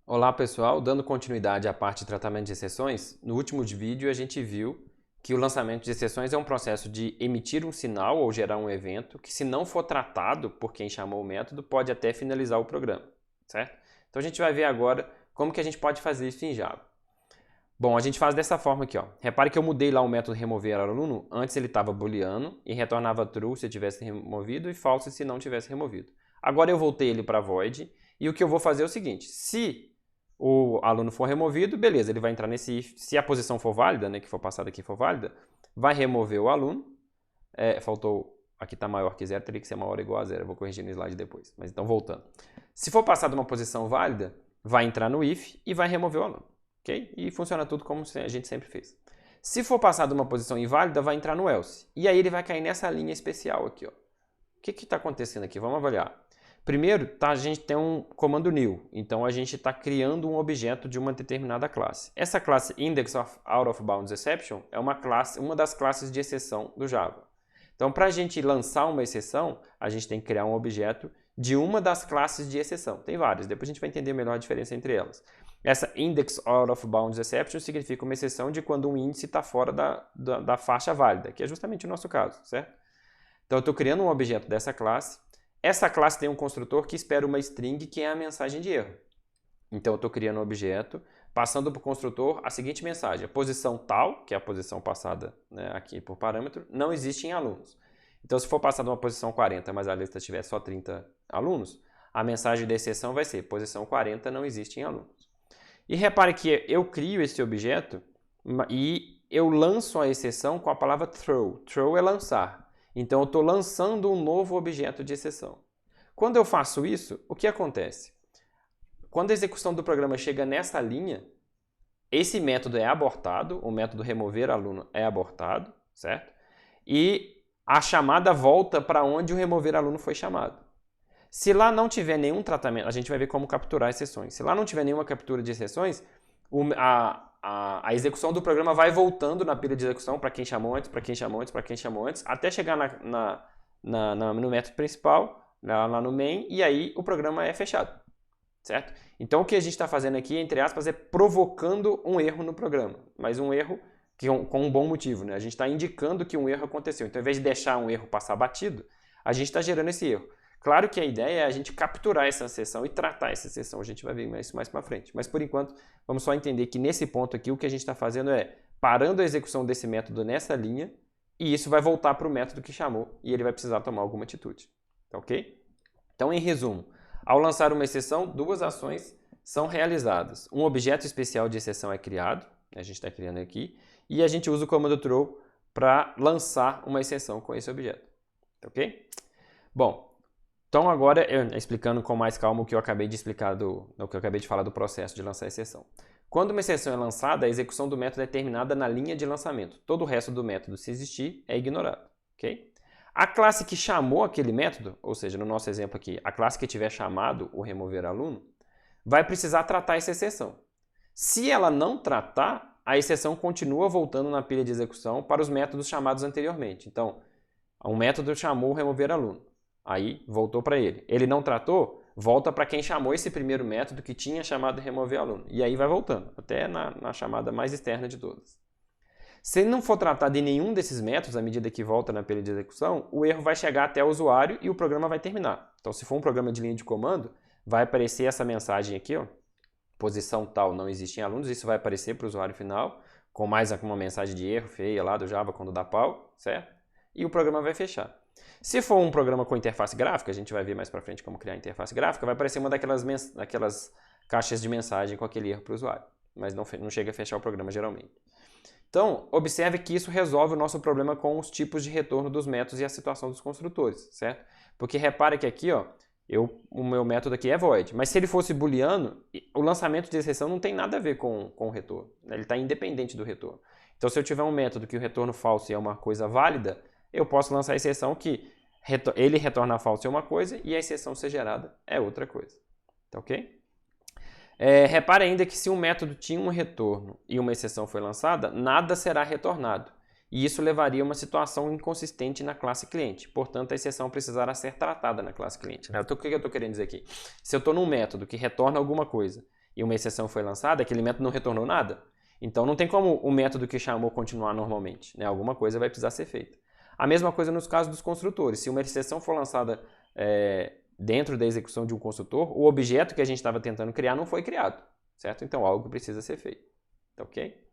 Olá pessoal, dando continuidade à parte de tratamento de exceções, no último vídeo a gente viu que o lançamento de exceções é um processo de emitir um sinal ou gerar um evento que, se não for tratado por quem chamou o método, pode até finalizar o programa, certo? Então a gente vai ver agora como que a gente pode fazer isso em Java. Bom, a gente faz dessa forma aqui, ó. Repare que eu mudei lá o método remover aluno. Antes ele estava booleano e retornava true se tivesse removido e false se não tivesse removido. Agora eu voltei ele para void e o que eu vou fazer é o seguinte: se o aluno for removido, beleza, ele vai entrar nesse if. Se a posição for válida, né, que for passada aqui for válida, vai remover o aluno. Faltou, aqui está maior que zero, teria que ser maior ou igual a zero. Eu vou corrigir no slide depois. Mas então, voltando. Se for passada uma posição válida, vai entrar no if e vai remover o aluno. Okay? E funciona tudo como a gente sempre fez. Se for passado uma posição inválida, vai entrar no else. E aí ele vai cair nessa linha especial aqui. Ó. O que está acontecendo aqui? Vamos avaliar. Primeiro, a gente tem um comando new. Então a gente está criando um objeto de uma determinada classe. Essa classe index of out of bounds exception é uma das classes de exceção do Java. Então, para a gente lançar uma exceção, a gente tem que criar um objeto de uma das classes de exceção. Tem várias, depois a gente vai entender melhor a diferença entre elas. Essa index out of bounds exception significa uma exceção de quando um índice está fora da faixa válida, que é justamente o nosso caso, certo? Então eu estou criando um objeto dessa classe. Essa classe tem um construtor que espera uma string, que é a mensagem de erro. Então eu estou criando um objeto, passando para o construtor a seguinte mensagem: a posição tal, que é a posição passada, né, aqui por parâmetro, não existe em alunos. Então se for passada uma posição 40, mas a lista tiver só 30 alunos, a mensagem da exceção vai ser: posição 40 não existe em alunos. E repare que eu crio esse objeto e eu lanço a exceção com a palavra throw. Throw é lançar. Então eu estou lançando um novo objeto de exceção. Quando eu faço isso, o que acontece? Quando a execução do programa chega nessa linha, esse método é abortado, o método remover aluno é abortado, certo? E a chamada volta para onde o remover aluno foi chamado. Se lá não tiver nenhum tratamento, a gente vai ver como capturar exceções. Se lá não tiver nenhuma captura de exceções, a execução do programa vai voltando na pilha de execução para quem chamou antes, para quem chamou antes, para quem chamou antes, até chegar no método principal, lá no main, e aí o programa é fechado, certo? Então o que a gente está fazendo aqui, entre aspas, é provocando um erro no programa, mas um erro com um bom motivo, né? A gente está indicando que um erro aconteceu. Então, ao invés de deixar um erro passar batido, a gente está gerando esse erro. Claro que a ideia é a gente capturar essa exceção e tratar essa exceção. A gente vai ver isso mais para frente. Mas, por enquanto, vamos só entender que nesse ponto aqui, o que a gente está fazendo é parando a execução desse método nessa linha, e isso vai voltar para o método que chamou, e ele vai precisar tomar alguma atitude. Ok? Então, em resumo, ao lançar uma exceção, duas ações são realizadas. Um objeto especial de exceção é criado, a gente está criando aqui, e a gente usa o comando throw para lançar uma exceção com esse objeto. Ok? Bom, então agora, explicando com mais calma o que eu acabei de explicar o que eu acabei de falar do processo de lançar a exceção. Quando uma exceção é lançada, a execução do método é terminada na linha de lançamento. Todo o resto do método, se existir, é ignorado. Ok? A classe que chamou aquele método, ou seja, no nosso exemplo aqui, a classe que tiver chamado o remover aluno, vai precisar tratar essa exceção. Se ela não tratar, a exceção continua voltando na pilha de execução para os métodos chamados anteriormente. Então, um método chamou o remover aluno. Aí voltou para ele. Ele não tratou, volta para quem chamou esse primeiro método que tinha chamado remover aluno. E aí vai voltando, até na chamada mais externa de todas. Se ele não for tratado em nenhum desses métodos, à medida que volta na pilha de execução, o erro vai chegar até o usuário e o programa vai terminar. Então, se for um programa de linha de comando, vai aparecer essa mensagem aqui, ó, posição tal não existe em alunos, isso vai aparecer para o usuário final, com mais uma mensagem de erro feia lá do Java quando dá pau, certo? E o programa vai fechar. Se for um programa com interface gráfica, a gente vai ver mais para frente como criar interface gráfica, vai aparecer uma daquelas caixas de mensagem com aquele erro para o usuário, mas não chega a fechar o programa geralmente. Então, observe que isso resolve o nosso problema com os tipos de retorno dos métodos e a situação dos construtores, certo? Porque repare que aqui, ó, o meu método aqui é void, mas se ele fosse booleano, o lançamento de exceção não tem nada a ver com o retorno, né? Ele está independente do retorno. Então, se eu tiver um método que o retorno falso é uma coisa válida, eu posso lançar a exceção que ele retorna falso é uma coisa e a exceção ser gerada é outra coisa. Tá ok? Repare ainda que se um método tinha um retorno e uma exceção foi lançada, nada será retornado. E isso levaria a uma situação inconsistente na classe cliente. Portanto, a exceção precisará ser tratada na classe cliente. O que eu estou querendo dizer aqui? Se eu estou num método que retorna alguma coisa e uma exceção foi lançada, aquele método não retornou nada. Então não tem como o método que chamou continuar normalmente, né? Alguma coisa vai precisar ser feita. A mesma coisa nos casos dos construtores. Se uma exceção for lançada dentro da execução de um construtor, o objeto que a gente estava tentando criar não foi criado, certo? Então algo precisa ser feito, ok?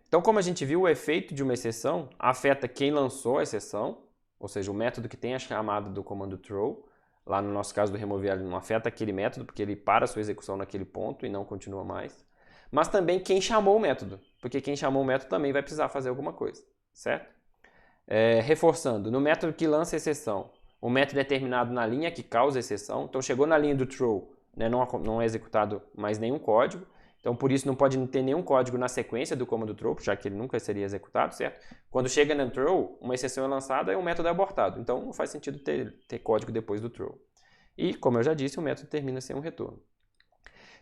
Então, como a gente viu, o efeito de uma exceção afeta quem lançou a exceção, ou seja, o método que tem a chamada do comando throw. Lá no nosso caso do remover, não afeta aquele método, porque ele para a sua execução naquele ponto e não continua mais. Mas também quem chamou o método, porque quem chamou o método também vai precisar fazer alguma coisa, certo? Reforçando, no método que lança a exceção, o método é terminado na linha que causa a exceção. Então, chegou na linha do throw, né, não é executado mais nenhum código. Então, por isso, não pode ter nenhum código na sequência do comando throw, já que ele nunca seria executado, certo? Quando chega no throw, uma exceção é lançada e o método é abortado. Então, não faz sentido ter código depois do throw. E, como eu já disse, o método termina sem um retorno.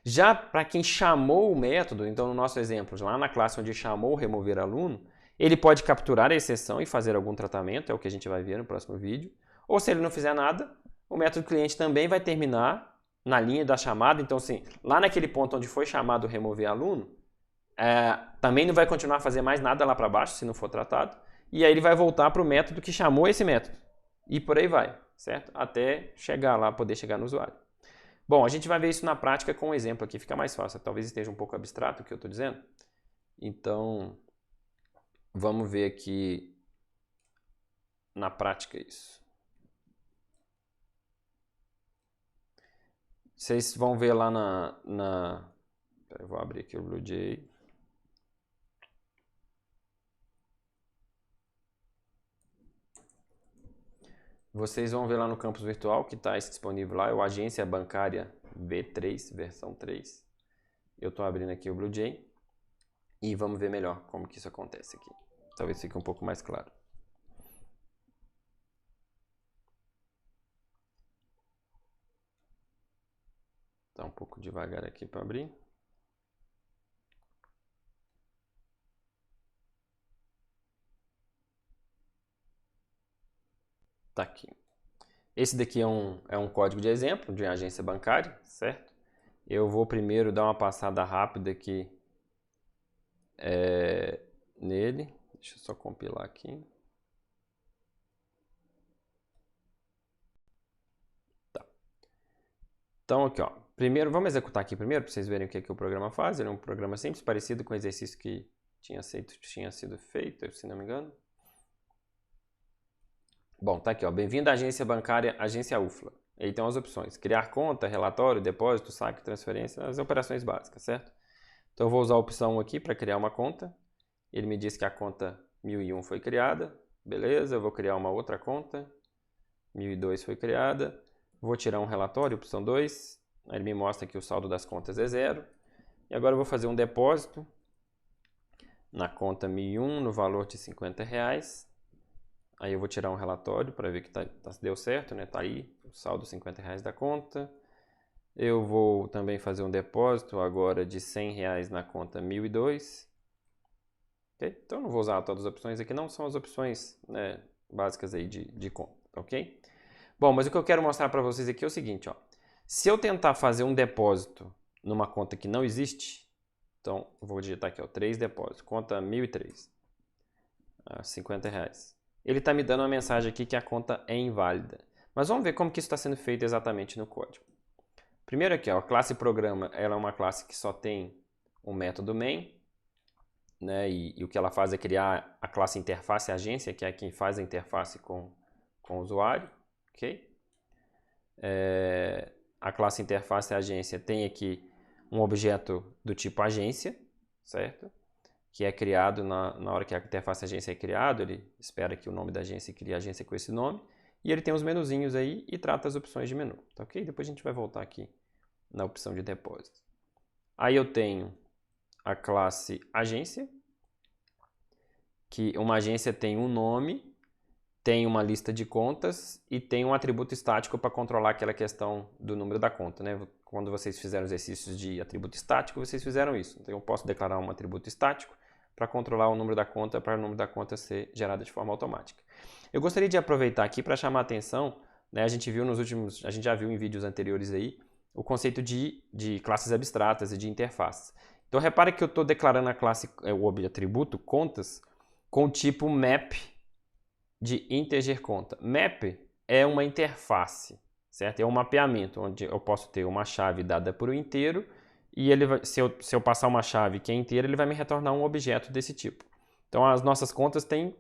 Já para quem chamou o método, então no nosso exemplo, lá na classe onde chamou o remover aluno, ele pode capturar a exceção e fazer algum tratamento, é o que a gente vai ver no próximo vídeo. Ou se ele não fizer nada, o método cliente também vai terminar na linha da chamada. Então, assim, lá naquele ponto onde foi chamado o remover aluno, também não vai continuar a fazer mais nada lá para baixo, se não for tratado. E aí ele vai voltar para o método que chamou esse método. E por aí vai, certo? Até chegar lá, poder chegar no usuário. Bom, a gente vai ver isso na prática com um exemplo aqui, fica mais fácil. Talvez esteja um pouco abstrato o que eu estou dizendo. Então, vamos ver aqui na prática isso. Vocês vão ver lá eu vou abrir aqui o BlueJ. Vocês vão ver lá no campus virtual que está disponível lá, é o Agência Bancária V3, versão 3. Eu estou abrindo aqui o BlueJ e vamos ver melhor como que isso acontece aqui. Talvez fique um pouco mais claro. Está um pouco devagar aqui para abrir. Tá aqui. Esse daqui é um código de exemplo de uma agência bancária, certo? Eu vou primeiro dar uma passada rápida aqui nele. Deixa eu só compilar aqui. Tá. Então aqui, ó. Primeiro, vamos executar aqui primeiro para vocês verem o que o programa faz. Ele é um programa simples, parecido com o exercício que tinha sido feito, se não me engano. Bom, tá aqui, ó. Bem-vindo à agência bancária, agência UFLA. Aí tem as opções: criar conta, relatório, depósito, saque, transferência, as operações básicas, certo? Então eu vou usar a opção 1 aqui para criar uma conta. Ele me diz que a conta 1001 foi criada. Beleza, eu vou criar uma outra conta. 1002 foi criada. Vou tirar um relatório, opção 2. Aí ele me mostra que o saldo das contas é 0. E agora eu vou fazer um depósito na conta 1001 no valor de R$50. Aí eu vou tirar um relatório para ver que deu certo, né? Tá aí o saldo R$50 da conta. Eu vou também fazer um depósito agora de R$100 na conta 1002. Okay? Então eu não vou usar todas as opções aqui, não são as opções, né, básicas aí de conta, ok? Bom, mas o que eu quero mostrar para vocês aqui é o seguinte, ó. Se eu tentar fazer um depósito numa conta que não existe, então eu vou digitar aqui, ó, 3 depósitos, conta 1003, R$50. Ele está me dando uma mensagem aqui que a conta é inválida. Mas vamos ver como que isso está sendo feito exatamente no código. Primeiro aqui, ó, a classe programa, ela é uma classe que só tem um método main, né? E o que ela faz é criar a classe interface agência, que é quem faz a interface com o usuário, ok? A classe interface agência tem aqui um objeto do tipo agência, certo? Que é criado na hora que a interface agência é criado, ele espera que o nome da agência crie a agência com esse nome, e ele tem os menuzinhos aí e trata as opções de menu, tá ok? Depois a gente vai voltar aqui na opção de depósito. Aí eu tenho a classe agência, que uma agência tem um nome, tem uma lista de contas e tem um atributo estático para controlar aquela questão do número da conta, né? Quando vocês fizeram exercícios de atributo estático, vocês fizeram isso. Então eu posso declarar um atributo estático para controlar o número da conta, para o número da conta ser gerado de forma automática. Eu gostaria de aproveitar aqui para chamar a atenção, né, a gente já viu em vídeos anteriores aí, o conceito de classes abstratas e de interfaces. Então, repare que eu estou declarando a classe, o atributo contas, com o tipo map de integer conta. Map é uma interface, certo? É um mapeamento, onde eu posso ter uma chave dada por um inteiro, e ele vai, se eu passar uma chave que é inteira, ele vai me retornar um objeto desse tipo. Então, as nossas contas têm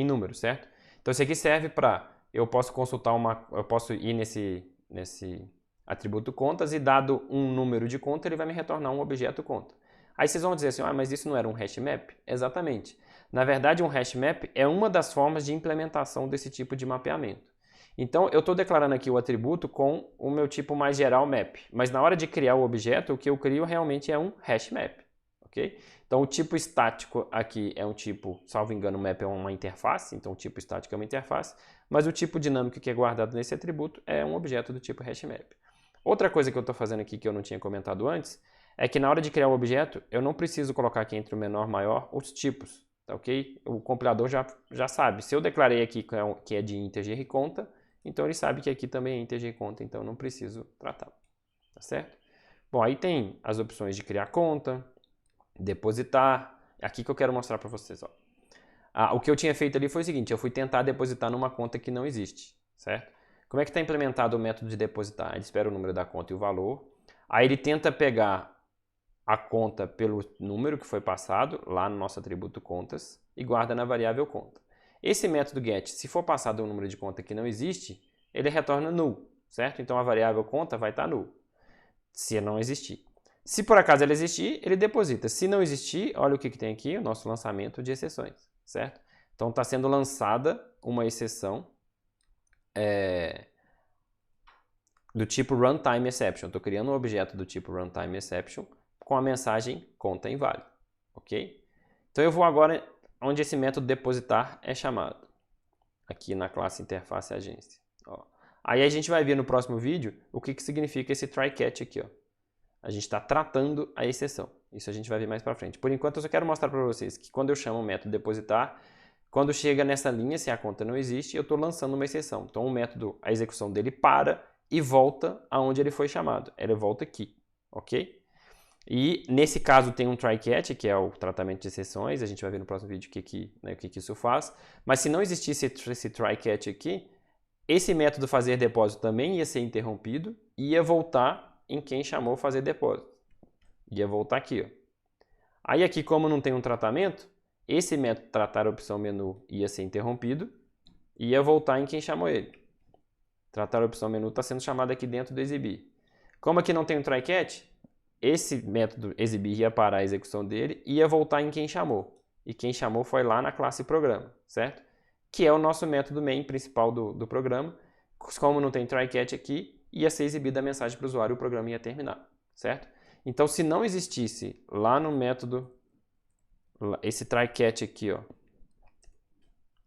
números, certo? Então, isso aqui serve para, eu posso consultar eu posso ir nesse atributo contas e dado um número de conta, ele vai me retornar um objeto conta. Aí vocês vão dizer assim, mas isso não era um hash map? Exatamente. Na verdade, um hash map é uma das formas de implementação desse tipo de mapeamento. Então, eu estou declarando aqui o atributo com o meu tipo mais geral map, mas na hora de criar o objeto, o que eu crio realmente é um hash map, ok? Então, o tipo estático aqui é um tipo, salvo engano, map é uma interface, então o tipo estático é uma interface, mas o tipo dinâmico que é guardado nesse atributo é um objeto do tipo hash map. Outra coisa que eu estou fazendo aqui que eu não tinha comentado antes, é que na hora de criar o objeto, eu não preciso colocar aqui entre o menor e o maior os tipos, tá ok? O compilador já sabe. Se eu declarei aqui que é de integer e conta, então ele sabe que aqui também é integer e conta, então eu não preciso tratar, tá certo? Bom, aí tem as opções de criar conta, depositar, aqui que eu quero mostrar para vocês, ó. O que eu tinha feito ali foi o seguinte, eu fui tentar depositar numa conta que não existe, certo? Como é que está implementado o método de depositar? Ele espera o número da conta e o valor, aí ele tenta pegar a conta pelo número que foi passado lá no nosso atributo contas e guarda na variável conta. Esse método get, se for passado um número de conta que não existe, ele retorna null, certo? Então a variável conta vai estar null, se não existir. Se por acaso ela existir, ele deposita. Se não existir, olha o que tem aqui, o nosso lançamento de exceções, certo? Então está sendo lançada uma exceção do tipo runtime exception. Estou criando um objeto do tipo runtime exception com a mensagem conta inválido, ok? Então eu vou agora onde esse método depositar é chamado, aqui na classe interface agência. Ó. Aí a gente vai ver no próximo vídeo o que significa esse try catch aqui, ó. A gente está tratando a exceção. Isso a gente vai ver mais para frente. Por enquanto eu só quero mostrar para vocês que quando eu chamo o método depositar, quando chega nessa linha, se a conta não existe, eu estou lançando uma exceção. Então o método, a execução dele para e volta aonde ele foi chamado. Ele volta aqui, ok? E nesse caso tem um try catch, que é o tratamento de exceções, a gente vai ver no próximo vídeo o que isso faz. Mas se não existisse esse try catch aqui, esse método fazer depósito também ia ser interrompido e ia voltar em quem chamou fazer depósito. Ia voltar aqui, ó. Aí aqui, como não tem um tratamento, esse método tratar a opção menu ia ser interrompido e ia voltar em quem chamou ele. Tratar a opção menu está sendo chamado aqui dentro do exibir. Como aqui não tem um try catch, esse método exibir ia parar a execução dele e ia voltar em quem chamou. E quem chamou foi lá na classe programa, certo? Que é o nosso método main principal do programa. Como não tem try catch aqui, ia ser exibida a mensagem para o usuário e o programa ia terminar, certo? Então, se não existisse lá no método, esse try catch aqui, ó,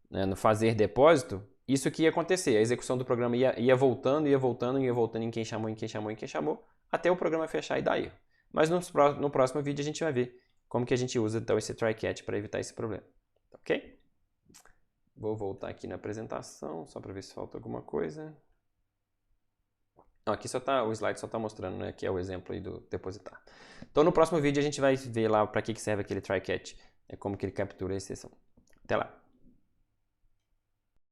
né, no fazer depósito, isso que ia acontecer. A execução do programa ia voltando em quem chamou, até o programa fechar e dar erro. Mas no próximo vídeo a gente vai ver como que a gente usa então esse try catch para evitar esse problema. Ok? Vou voltar aqui na apresentação, só para ver se falta alguma coisa. Não, aqui o slide só está mostrando, né, que é o exemplo aí do depositar. Então no próximo vídeo a gente vai ver lá para que serve aquele try catch, como que ele captura a exceção. Até lá!